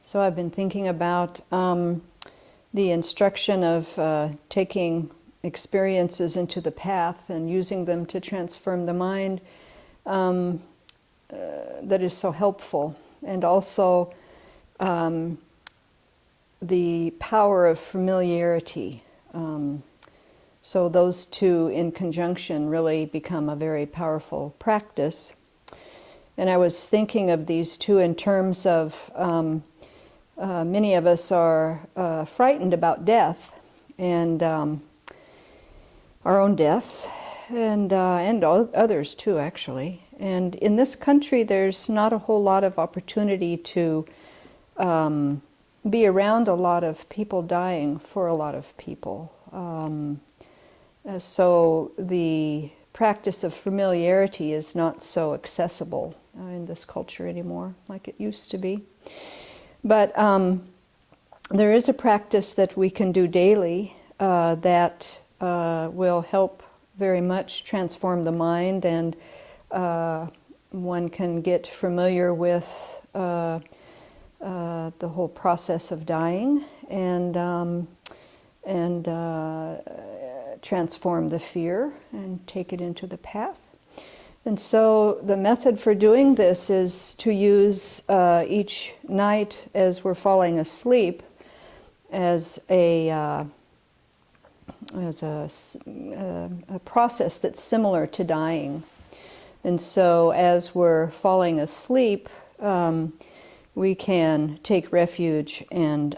So I've been thinking about the instruction of taking experiences into the path and using them to transform the mind that is so helpful. And also the power of familiarity. So those two in conjunction really become a very powerful practice. And I was thinking of these two in terms of many of us are frightened about death and our own death and others too, actually. And in this country, there's not a whole lot of opportunity to be around a lot of people dying for a lot of people. So the practice of familiarity is not so accessible in this culture anymore like it used to be. But there is a practice that we can do daily that will help very much transform the mind, and one can get familiar with the whole process of dying and transform the fear and take it into the path. And so the method for doing this is to use each night as we're falling asleep as a process that's similar to dying. And so as we're falling asleep, we can take refuge and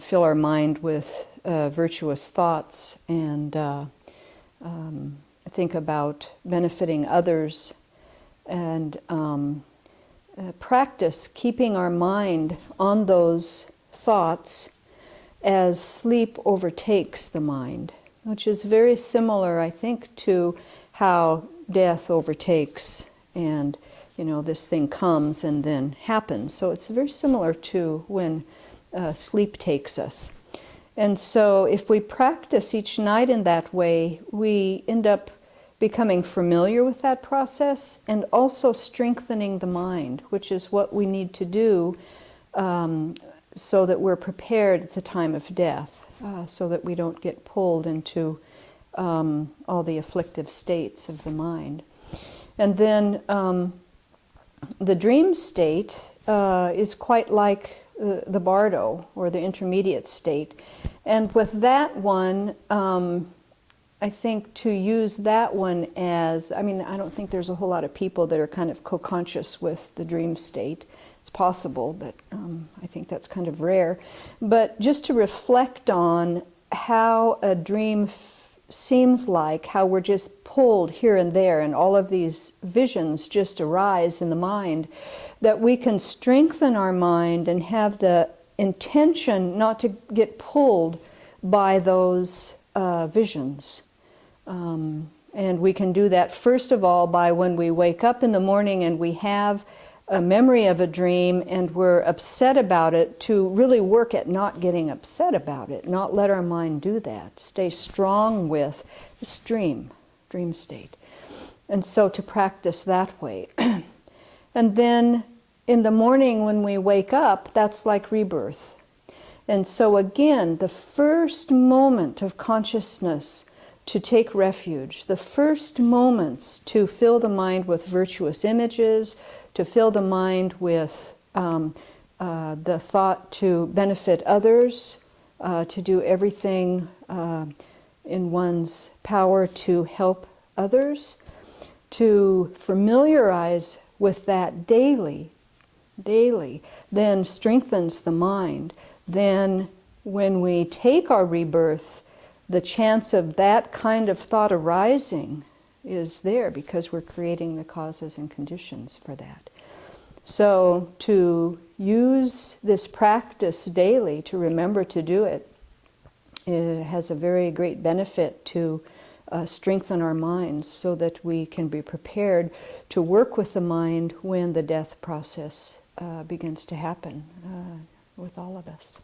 fill our mind with virtuous thoughts and think about benefiting others, and practice keeping our mind on those thoughts as sleep overtakes the mind, which is very similar, I think, to how death overtakes, and this thing comes and then happens. So it's very similar to when sleep takes us. And so if we practice each night in that way, we end up becoming familiar with that process and also strengthening the mind, which is what we need to do so that we're prepared at the time of death, so that we don't get pulled into all the afflictive states of the mind. And then the dream state is quite like the bardo, or the intermediate state. And with that one, I think to use that one as, I don't think there's a whole lot of people that are kind of co-conscious with the dream state. It's possible, but I think that's kind of rare. But just to reflect on how a dream seems like, how we're just pulled here and there, and all of these visions just arise in the mind, that we can strengthen our mind and have the intention not to get pulled by those visions. And we can do that, first of all, by when we wake up in the morning and we have a memory of a dream and we're upset about it, to really work at not getting upset about it, not let our mind do that. Stay strong with this dream state. And so to practice that way. And then in the morning when we wake up, that's like rebirth. And so again, the first moment of consciousness to take refuge, the first moments to fill the mind with virtuous images, to fill the mind with the thought to benefit others, to do everything in one's power to help others, to familiarize with that daily, then strengthens the mind. Then when we take our rebirth, the chance of that kind of thought arising is there because we're creating the causes and conditions for that. So to use this practice daily, to remember to do it, has a very great benefit to strengthen our minds so that we can be prepared to work with the mind when the death process begins to happen with all of us.